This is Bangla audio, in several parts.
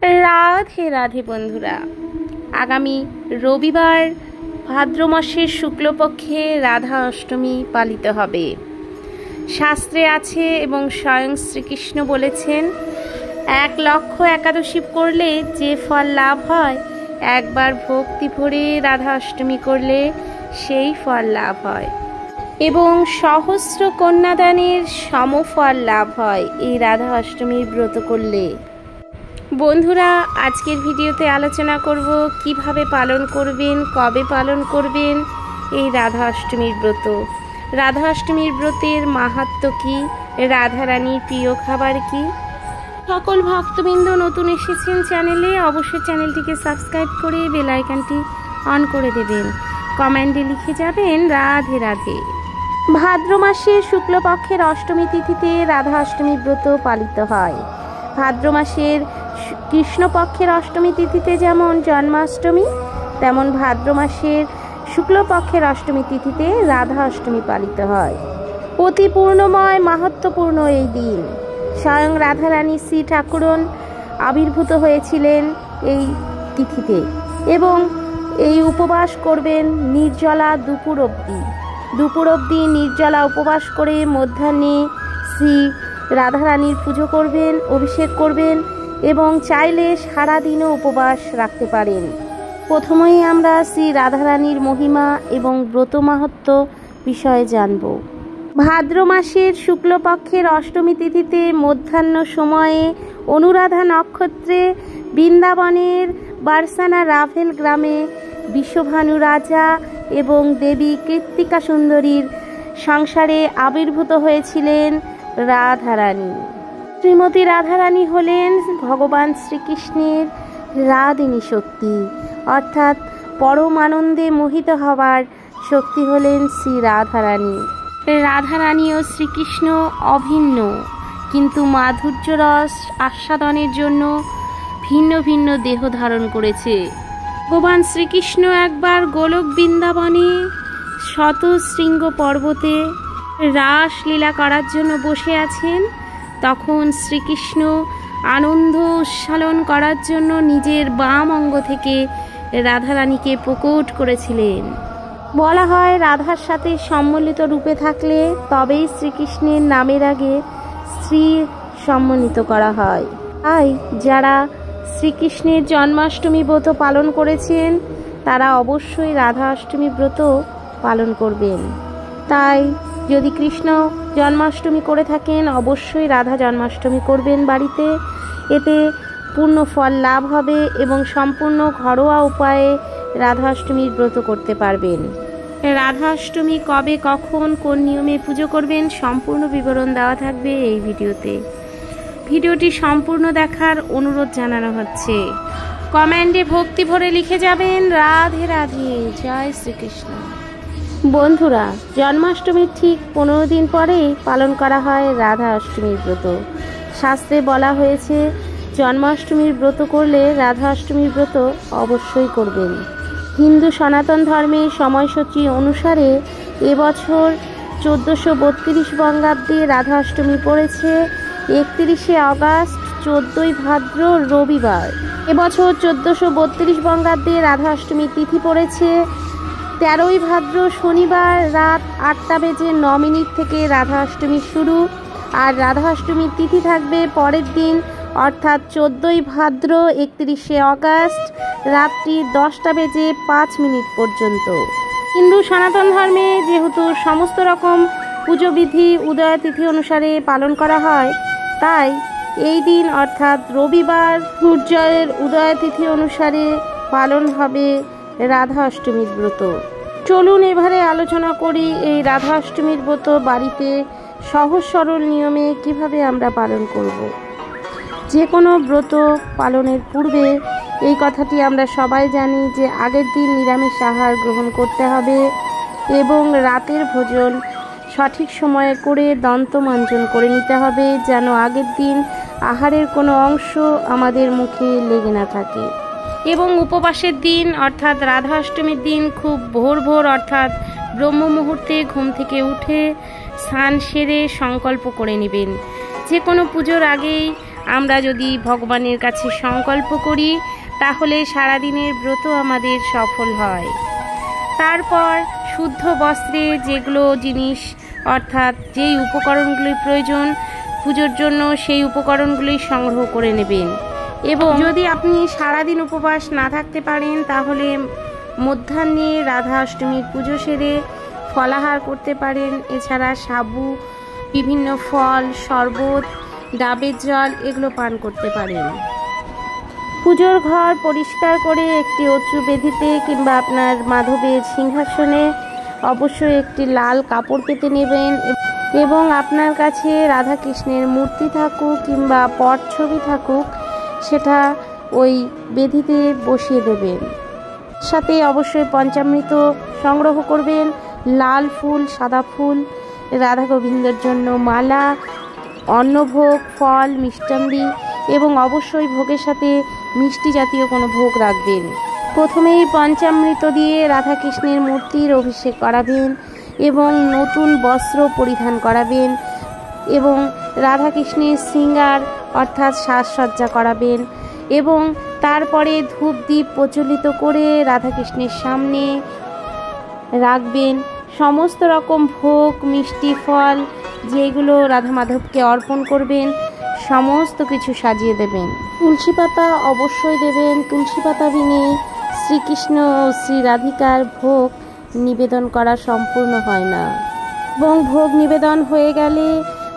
রাধে রাধে বন্ধুরা, আগামী রবিবার ভাদ্র মাসের শুক্লপক্ষে রাধা অষ্টমী পালিত হবে। শাস্ত্রে আছে এবং স্বয়ং শ্রীকৃষ্ণ বলেছেন, 1,00,000 একাদশী করলে যে ফল লাভ হয়, একবার ভক্তি ভরে রাধা অষ্টমী করলে সেই ফল লাভ হয় এবং সহস্র কন্যাদানের সমফল লাভ হয় এই রাধা অষ্টমীর ব্রত করলে। বন্ধুরা, আজকের ভিডিওতে আলোচনা করব কিভাবে পালন করবেন, কবে পালন করবেন এই রাধা অষ্টমীর ব্রত। রাধা অষ্টমীর ব্রতের মাহাত্ম্য কী, রাধারানীর প্রিয় খাবার কী। সকল ভক্তবৃন্দ নতুন এসেছেন চ্যানেলে, অবশ্যই চ্যানেলটিকে সাবস্ক্রাইব করে বেল আইকনটি অন করে দেবেন। কমেন্টে লিখে যাবেন রাধে রাধে। ভাদ্র মাসের শুক্লপক্ষের অষ্টমী তিথিতে রাধা অষ্টমী ব্রত পালিত হয়। ভাদ্র মাসের কৃষ্ণপক্ষের অষ্টমী তিথিতে যেমন জন্মাষ্টমী, তেমন ভাদ্র মাসের শুক্লপক্ষের অষ্টমী তিথিতে রাধা অষ্টমী পালিত হয়। অতি পূর্ণময় মাহাত্ম্যপূর্ণ এই দিন স্বয়ং রাধারানী শ্রী ঠাকুরন আবির্ভূত হয়েছিলেন এই তিথিতে এবং এই উপবাস করবেন নির্জলা দুপুর অবধি নির্জলা উপবাস করে মধ্যাহ্নে শ্রী রাধারানীর পুজো করবেন, অভিষেক করবেন এবং চাইলে সারাদিনও উপবাস রাখতে পারেন। প্রথমেই আমরা শ্রী রাধারানীর মহিমা এবং ব্রত মাহাত্ম্য বিষয়ে জানব। ভাদ্র মাসের শুক্লপক্ষের অষ্টমী তিথিতে মধ্যাহ্ন সময়ে অনুরাধা নক্ষত্রে বৃন্দাবনের বারসানা রাভেল গ্রামে বিশ্বভানু রাজা এবং দেবী কৃত্তিকা সুন্দরীর সংসারে আবির্ভূত হয়েছিলেন রাধারানী। শ্রীমতী রাধারানী হলেন ভগবান শ্রীকৃষ্ণের রাধিনী শক্তি, অর্থাৎ পরম আনন্দে মোহিত হওয়ার শক্তি হলেন শ্রী রাধারানী। রাধারানী ও শ্রীকৃষ্ণ অভিন্ন, কিন্তু মাধুর্য রস আস্বাদনের জন্য ভিন্ন ভিন্ন দেহ ধারণ করেছে। ভগবান শ্রীকৃষ্ণ একবার গোলক বৃন্দাবনে শতশৃঙ্গ পর্বতে রাসলীলা করার জন্য বসে আছেন। তখন শ্রীকৃষ্ণ আনন্দ উচ্ছ্বালন করার জন্য নিজের বাম অঙ্গ থেকে রাধারানীকে প্রকট করেছিলেন। বলা হয়, রাধার সাথে সম্মিলিত রূপে থাকলে তবেই শ্রীকৃষ্ণের নামের আগে শ্রী সম্মানিত করা হয়। তাই যারা শ্রীকৃষ্ণের জন্মাষ্টমী ব্রত পালন করেছেন তারা অবশ্যই রাধা অষ্টমী ব্রত পালন করবেন। তাই যদি কৃষ্ণ জন্মাষ্টমী করে থাকেন, অবশ্যই রাধা জন্মাষ্টমী করবেন বাড়িতে। এতে পূর্ণ ফল লাভ হবে এবং সম্পূর্ণ ঘরোয়া উপায়ে রাধা অষ্টমীর ব্রত করতে পারবেন। রাধা অষ্টমী কবে, কখন, কোন নিয়মে পুজো করবেন সম্পূর্ণ বিবরণ দেওয়া থাকবে এই ভিডিওতে। ভিডিওটি সম্পূর্ণ দেখার অনুরোধ জানানো হচ্ছে। কমেন্টে ভক্তি ভরে লিখে যাবেন রাধে রাধে, জয় শ্রীকৃষ্ণ। বন্ধুরা, জন্মাষ্টমীর ঠিক 15 দিন পরেই পালন করা হয় রাধা অষ্টমীর ব্রত। শাস্ত্রে বলা হয়েছে, জন্মাষ্টমীর ব্রত করলে রাধা অষ্টমীর ব্রত অবশ্যই করবেন। হিন্দু সনাতন ধর্মের সময়সূচি অনুসারে এবছর 1432 বঙ্গাব্দে রাধা অষ্টমী পড়েছে 31শে আগস্ট, 14ই ভাদ্র রবিবার। এবছর 1432 বঙ্গাব্দে রাধা অষ্টমীর তিথি পড়েছে 13ই ভাদ্র শনিবার রাত 8:09 থেকে রাধা অষ্টমী শুরু। আর রাধা অষ্টমীর তিথি থাকবে পরের দিন, অর্থাৎ 14ই ভাদ্র 31শে আগস্ট রাত্রি 10:05 পর্যন্ত। হিন্দু সনাতন ধর্মে যেহেতু সমস্ত রকম পুজোবিধি উদয় তিথি অনুসারে পালন করা হয়, তাই এই দিন অর্থাৎ রবিবার সূর্যের উদয় তিথি অনুসারে পালন হবে রাধা অষ্টমীর ব্রত। চলুন এবারে আলোচনা করি এই রাধা অষ্টমীর ব্রত বাড়িতে সহজ সরল নিয়মে কিভাবে আমরা পালন করব। যে কোনো ব্রত পালনের পূর্বে এই কথাটি আমরা সবাই জানি যে আগের দিন নিরামিষ আহার গ্রহণ করতে হবে এবং রাতের ভোজন সঠিক সময়ে করে দন্তমঞ্জন করে নিতে হবে, যেন আগের দিন আহারের কোনো অংশ আমাদের মুখে লেগে না থাকে। এবং উপবাসের দিন অর্থাৎ রাধা অষ্টমীর দিন খুব ভোর অর্থাৎ ব্রহ্ম মুহূর্তে ঘুম থেকে উঠে স্নান সেরে সংকল্প করে নেবেন। যে কোনো পুজোর আগেই আমরা যদি ভগবানের কাছে সংকল্প করি তাহলে সারাদিনের ব্রত আমাদের সফল হয়। তারপর শুদ্ধ বস্ত্রে যেগুলো জিনিস অর্থাৎ যেই উপকরণগুলির প্রয়োজন পুজোর জন্য সেই উপকরণগুলি সংগ্রহ করে নেবেন। এবং যদি আপনি সারাদিন উপবাস না থাকতে পারেন তাহলে মধ্যাহ্নে রাধা অষ্টমীর পুজো সেরে ফলাহার করতে পারেন। এছাড়া সাবু, বিভিন্ন ফল, শরবত, ডাবের জল এগুলো পান করতে পারেন। পুজোর ঘর পরিষ্কার করে একটি অত্র বেদিতে কিংবা আপনার মাধবের সিংহাসনে অবশ্যই একটি লাল কাপড় পেতে নেবেন এবং আপনার কাছে রাধাকৃষ্ণের মূর্তি থাকুক কিংবা পট ছবি থাকুক সেটা ওই বেদিতে বসিয়ে দেবেন। সাথে অবশ্যই পঞ্চামৃত সংগ্রহ করবেন, লাল ফুল, সাদা ফুল, রাধা গোবিন্দর জন্য মালা, অন্নভোগ, ফল, মিষ্টান্দি এবং অবশ্যই ভোগের সাথে মিষ্টি জাতীয় কোনো ভোগ রাখবেন। প্রথমেই পঞ্চামৃত দিয়ে রাধাকৃষ্ণের মূর্তির অভিষেক করাবেন এবং নতুন বস্ত্র পরিধান করাবেন এবং রাধাকৃষ্ণের শৃঙ্গার অর্থাৎ সাজসজ্জা করাবেন এবং তারপরে ধূপ দ্বীপ প্রজ্বলিত করে রাধাকৃষ্ণের সামনে রাখবেন। সমস্ত রকম ভোগ, মিষ্টি, ফল যেগুলো রাধা মাধবকে অর্পণ করবেন সমস্ত কিছু সাজিয়ে দেবেন। তুলসী পাতা অবশ্যই দেবেন। তুলসী পাতা বিনে শ্রীকৃষ্ণ ও শ্রী রাধিকার ভোগ নিবেদন করা সম্পূর্ণ হয় না। এবং ভোগ নিবেদন হয়ে গেলে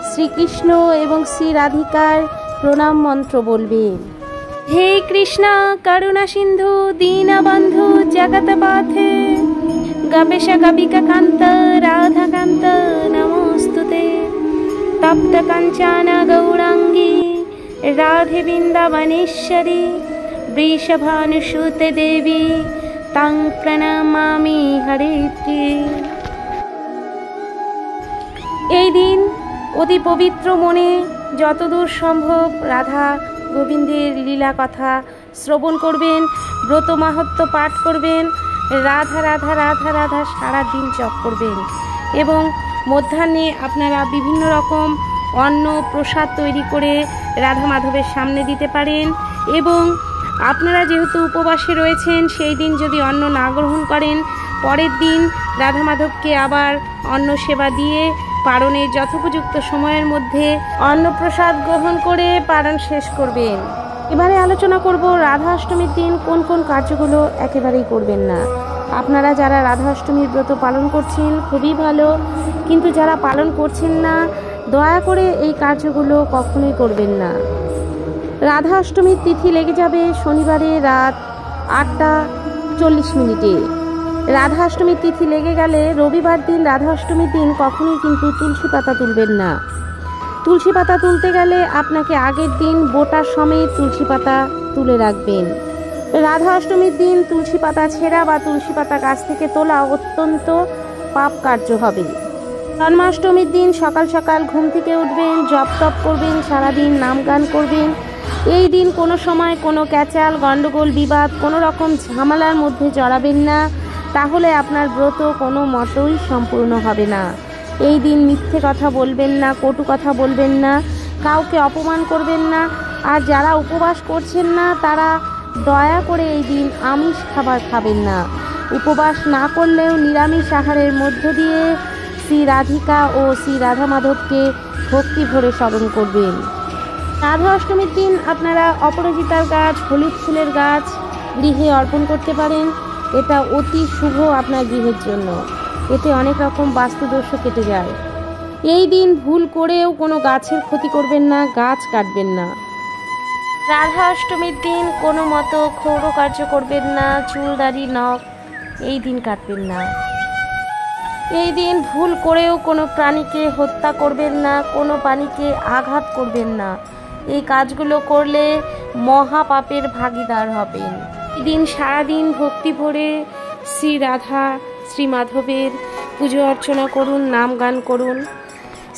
শ্রীকৃষ্ণ এবং শ্রী রাধিকার প্রণাম মন্ত্র বলবেন। হে কৃষ্ণ করুণা সিন্ধু দীনবন্ধু জগৎপথে গবেশ গবিকা কান্ত রাধাকান্ত নমস্তুতে তপ্ত কাঞ্চন গৌরাঙ্গী রাধে বৃন্দাবনেশ্বরী বৃষভানুসুতে দেবী তাং প্রণমামি হরিপ্রিয়ে। এই দিন অতি পবিত্র মনে যতদূর সম্ভব রাধা গোবিন্দের লীলা কথা শ্রবণ করবেন, ব্রত মাহাত্ম্য পাঠ করবেন, রাধা রাধা রাধা রাধা সারা দিন জপ করবেন এবং মধ্যাহ্নে আপনারা বিভিন্ন রকম অন্ন প্রসাদ তৈরি করে রাধা মাধবের সামনে দিতে পারেন। এবং আপনারা যেহেতু উপবাসে রয়েছেন সেই দিন যদি অন্ন না গ্রহণ করেন পরের দিন রাধা মাধবকে আবার অন্ন সেবা দিয়ে পারণের যথোপযুক্ত সময়ের মধ্যে অন্নপ্রসাদ গ্রহণ করে পারণ শেষ করবেন। এবারে আলোচনা করব রাধা অষ্টমীর দিন কোন কোন কার্যগুলো একেবারেই করবেন না। আপনারা যারা রাধা অষ্টমীর ব্রত পালন করছেন খুবই ভালো, কিন্তু যারা পালন করছেন না দয়া করে এই কার্যগুলো কখনোই করবেন না। রাধা অষ্টমীর তিথি লেগে যাবে শনিবারে রাত 8:40। রাধা অষ্টমীর তিথি লেগে গেলে রবিবার দিন রাধা অষ্টমীর দিন কখনোই কিন্তু তুলসী পাতা তুলবেন না। তুলসী পাতা তুলতে গেলে আপনাকে আগের দিন বোটা সমেত তুলসী পাতা তুলে রাখবেন। রাধা অষ্টমীর দিন তুলসী পাতা ছেঁড়া বা তুলসী পাতা গাছ থেকে তোলা অত্যন্ত পাপ কার্য হবে। জন্মাষ্টমীর দিন সকাল সকাল ঘুম থেকে উঠবেন, জপ তপ করবেন, সারাদিন নাম গান করবেন। এই দিন কোনো সময় কোনো ক্যাচাল, গণ্ডগোল, বিবাদ, কোনো রকম ঝামেলার মধ্যে জড়াবেন না, তাহলে আপনার ব্রত কোনো মতই সম্পূর্ণ হবে না। এই দিন মিথ্যে কথা বলবেন না, কটু কথা বলবেন না, কাউকে অপমান করবেন না। আর যারা উপবাস করছেন না তারা দয়া করে এই দিন আমিষ খাবার খাবেন না। উপবাস না করলেও নিরামিষ আহারের মধ্য দিয়ে শ্রী রাধিকা ও শ্রী রাধা মাধবকে ভক্তি ভরে স্মরণ করবেন। রাধা অষ্টমীর দিন আপনারা অপরাজিতার গাছ, হলুদ ফুলের গাছ গৃহে অর্পণ করতে পারেন। এটা অতি শুভ আপনার গৃহের জন্য। এতে অনেক রকম বাস্তুদোষ কেটে যায়। এই দিন ভুল করেও কোনো গাছের ক্ষতি করবেন না, গাছ কাটবেন না। রাধা অষ্টমীর দিন কোনো মতো ক্ষৌর কার্য করবেন না, চুল দাড়ি নখ এই দিন কাটবেন না। এই দিন ভুল করেও কোনো প্রাণীকে হত্যা করবেন না, কোনো প্রাণীকে আঘাত করবেন না। এই কাজগুলো করলে মহাপাপের ভাগীদার হবেন। এই দিন সারাদিন ভক্তি ভরে শ্রী রাধা শ্রী মাধবের পুজো অর্চনা করুন, নাম গান করুন।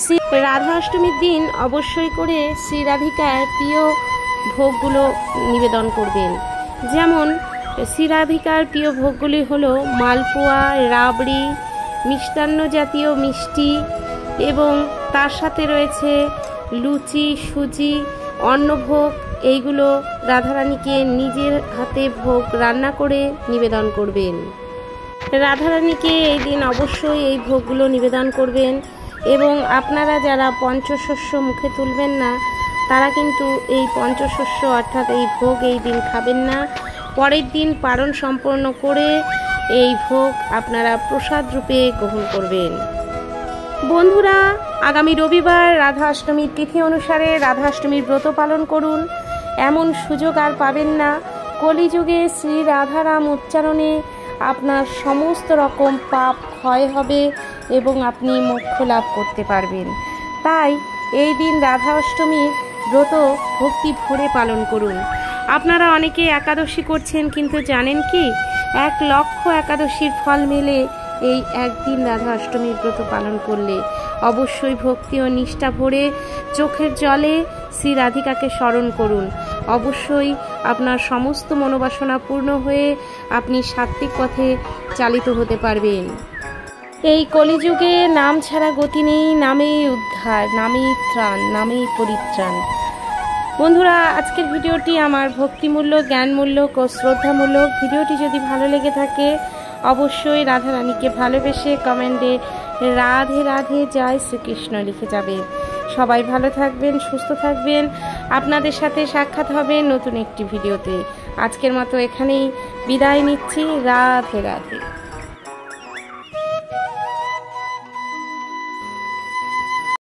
শ্রী রাধা অষ্টমীর দিন অবশ্যই করে শ্রী রাধিকার প্রিয় ভোগগুলো নিবেদন করবেন। যেমন শ্রী রাধিকার প্রিয় ভোগগুলি হলো মালপোয়া, রাবড়ি, মিষ্টান্ন জাতীয় মিষ্টি এবং তার সাথে রয়েছে লুচি, সুজি, অন্নভোগ এইগুলো রাধারানীকে নিজের হাতে ভোগ রান্না করে নিবেদন করবেন। রাধারানীকে এই দিন অবশ্যই এই ভোগগুলো নিবেদন করবেন এবং আপনারা যারা পঞ্চশস্য মুখে তুলবেন না তারা কিন্তু এই পঞ্চশস্য অর্থাৎ এই ভোগ এই দিন খাবেন না। পরের দিন পারণ সম্পন্ন করে এই ভোগ আপনারা প্রসাদ রূপে গ্রহণ করবেন। বন্ধুরা, আগামী রবিবার রাধা অষ্টমীর তিথি অনুসারে রাধা অষ্টমীর ব্রত পালন করুন। এমন সুযোগ আর পাবেন না। কলিযুগে শ্রী রাধারাম উচ্চারণে আপনার সমস্ত রকম পাপ ক্ষয় হবে এবং আপনি মোক্ষ লাভ করতে পারবেন। তাই এই দিন রাধা অষ্টমীর ব্রত ভক্তি ভরে পালন করুন। আপনারা অনেকে একাদশী করছেন, কিন্তু জানেন কি 1 লক্ষ একাদশীর ফল মেলে এই একদিন রাধা অষ্টমীর ব্রত পালন করলে। অবশ্যই ভক্তি ও নিষ্ঠা ভরে চোখের জলে শ্রী রাধিকাকে স্মরণ করুন। অবশ্যই আপনার সমস্ত মনোবাসনা পূর্ণ হয়ে আপনি সাত্ত্বিক পথে চালিত হতে পারবেন। এই কলিযুগে নাম ছাড়া গতি নেই, নামেই উদ্ধার, নামেই ত্রাণ, নামেই পরিত্রাণ। বন্ধুরা, আজকের ভিডিওটি আমার ভক্তিমূলক, জ্ঞানমূলক ও শ্রদ্ধামূলক। ভিডিওটি যদি ভালো লেগে থাকে অবশ্যই রাধারানীকে ভালোবেসে কমেন্টে রাধে রাধে জয় শ্রীকৃষ্ণ লিখে যাবেন। সবাই ভালো থাকবেন, সুস্থ থাকবেন। আপনাদের সাথে সাক্ষাৎ হবে নতুন একটি ভিডিওতে। আজকের মতো এখানেই বিদায় নিচ্ছি। রাধে রাধে।